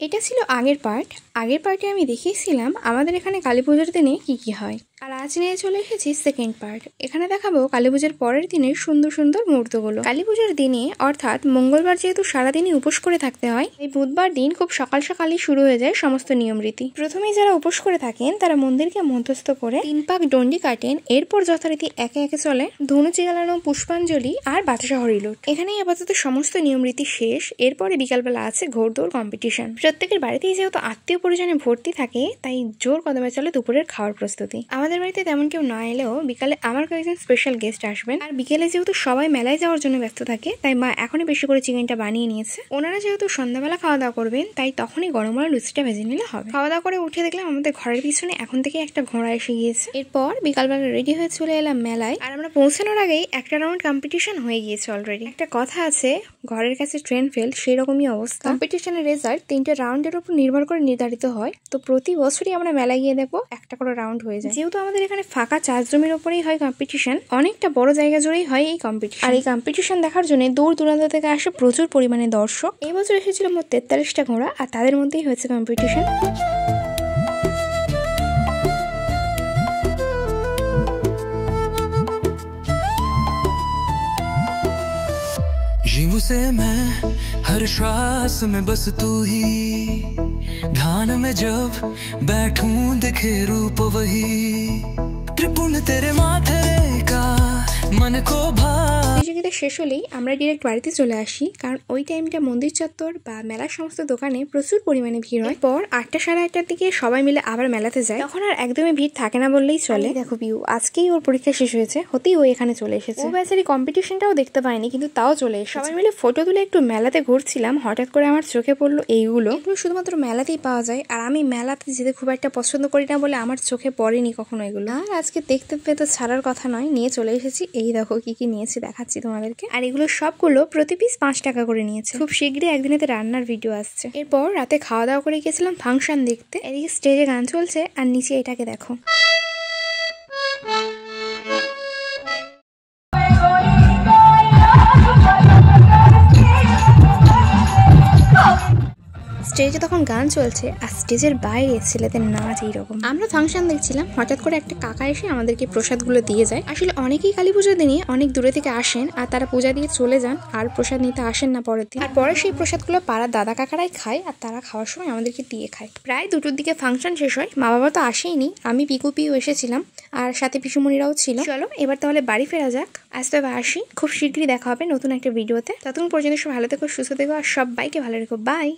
এটা ছিল আগের পার্টে আমি দেখিয়েছিলাম আমাদের এখানে কালী পুজোর দিনে কি হয়। আর আজ নিয়ে চলে এসেছি সেকেন্ড পার্ট। এখানে দেখাবো কালী পুজোর পরের দিনের সুন্দর সুন্দর মুহূর্তগুলো। কালী পুজোর দিনে অর্থাৎ মঙ্গলবার যেহেতু সারাদিনই উপোস করে থাকতে হয়, এই বুধবার দিন খুব সকাল সকালই শুরু হয়ে যায় সমস্ত নিয়ম রীতি। প্রথমেই যারা উপোস করে থাকেন তারা মন্দিরকে মধ্যস্থ করে 3 পাক ডন্ডি কাটেন। এরপর যথারীতি একে একে চলে ধনুচি জ্বালানো, পুষ্পাঞ্জলি আর বাতাসা হরিলুট। এখানেই আপাতত সমস্ত নিয়ম রীতি শেষ। এরপরে বিকালবেলা আছে ঘোড়দৌড় কম্পিটিশন। প্রত্যেকের বাড়িতেই যেহেতু আত্মীয় পরিজনে ভর্তি থাকে, তাই জোর কদমে চলে দুপুরের খাওয়ার প্রস্তুতি। আমাদের বাড়িতে তেমন কেউ না এলেও বিকালে আমার কয়েকজন স্পেশাল গেস্ট আসবেন। আর বিকেলে যেহেতু সবাই মেলায় যাওয়ার জন্য ব্যস্ত থাকে, তাই মা এখনই বেশি করে চিকেনটা বানিয়ে নিয়েছে। ওনারা যেহেতু সন্ধ্যাবেলা খাওয়া দাওয়া করবেন, তাই তখনই গরম গরম লুচিটা ভেজে নিলে হবে। খাওয়া দাওয়া করে উঠে দেখলাম আমাদের ঘরের পিছনে এখন থেকে একটা ঘোড়া এসে গিয়েছে। এরপর বিকালবেলা রেডি হয়ে চলে এলাম মেলায়। আর আমরা পৌঁছানোর আগেই একটা রাউন্ড কম্পিটিশন হয়ে গিয়েছে অলরেডি। একটা কথা আছে, ঘরের কাছে ট্রেন ফেল, সেই রকমই অবস্থা। কম্পিটিশনের রেজাল্ট 3টে রাউন্ডের উপর নির্ভর করে নির্ধারিত হয়। তো প্রতি বছরই আমরা মেলায় গিয়ে দেখবো একটা করে রাউন্ড হয়ে যায়। যেহেতু আমাদের এখানে ফাঁকা 4 জমির উপরেই হয় কম্পিটিশন, অনেকটা বড় জায়গা জুড়েই হয় এই কম্পিটিশন। আর এই কম্পিটিশন দেখার জন্য দূর দূরান্ত থেকে আসে প্রচুর পরিমাণে দর্শক। এই বছর এসেছিল মোট 43টা ঘোড়া, আর তাদের মধ্যেই হয়েছে কম্পিটিশন। से मैं हर श्वास में बस तू ही, ध्यान में जब बैठूं दिखे रूप वही, त्रिपुण तेरे माथे का मन को भा। শেষ হলেই আমরা ডিরেক্ট বাড়িতে চলে আসি, কারণ ওই টাইমটা মন্দির চত্বর বা মেলার সমস্ত দোকানে প্রচুর পরিমাণে ভিড় হয়। পর 8টা সাড়ে 8টার দিকে সবাই মিলে আবার মেলাতে যায়, তখন আর একদমই ভিড় থাকে না বললেই চলে। দেখো পিউ আজকেই ওর পরীক্ষা শেষ হয়েছে, হতেই ও এখানে চলে এসেছে। ও বেচারি কম্পিটিশনটাও দেখতে পায়নি, কিন্তু তাও চলে এসেছে। সবাই মিলে ফটো তুলে একটু মেলাতে ঘুরছিলাম, হঠাৎ করে আমার চোখে পড়লো এগুলো শুধুমাত্র মেলাতেই পাওয়া যায়। আর আমি মেলাতে যেতে খুব একটা পছন্দ করি না বলে আমার চোখে পড়েনি কখনো এগুলো। আর আজকে দেখতে পেয়ে তো ছাড়ার কথা নয়, নিয়ে চলে এসেছি। এই দেখো কি নিয়েছি, দেখাচ্ছি তোমাদেরকে। আর এগুলো সবগুলো প্রতি পিস 5 টাকা করে নিয়েছে। খুব শীঘ্রই একদিনেতে রান্নার ভিডিও আসছে। এরপর রাতে খাওয়া দাওয়া করে গেছিলাম ফাংশন দেখতে। এদিকে স্টেজে গান চলছে, আর নিচে এটাকে দেখো। স্টেজে তখন গান চলছে, আর স্টেজের বাইরে ছেলেদের নাচ এইরকম। আমরা ফাংশন দেখছিলাম, হঠাৎ করে একটা কাকা এসে আমাদেরকে প্রসাদগুলো দিয়ে যায়। আসলে অনেকেই কালী পুজোর দিনে অনেক দূরে থেকে আসেন, আর তারা পূজা দিয়ে চলে যান, আর প্রসাদ নিতে আসেন না পরের দিন। আর পরে সেই প্রসাদগুলো পাড়ার দাদা কাকারাই খায়, আর তারা খাওয়ার সময় আমাদেরকে দিয়ে খায়। প্রায় 2টোর দিকে ফাংশন শেষ হয়। মা বাবা তো আসেইনি, আমি পিউ এসেছিলাম, আর সাথে পিসুমণিরাও ছিল। চলো এবার তাহলে বাড়ি ফেরা যাক। আজ তবে আসি, খুব শীঘ্রই দেখা হবে নতুন একটা ভিডিওতে। ততক্ষণ পর্যন্ত সব ভালো থেকো, সুস্থ থেকো, আর সবাইকে ভালো রেখো। বাই।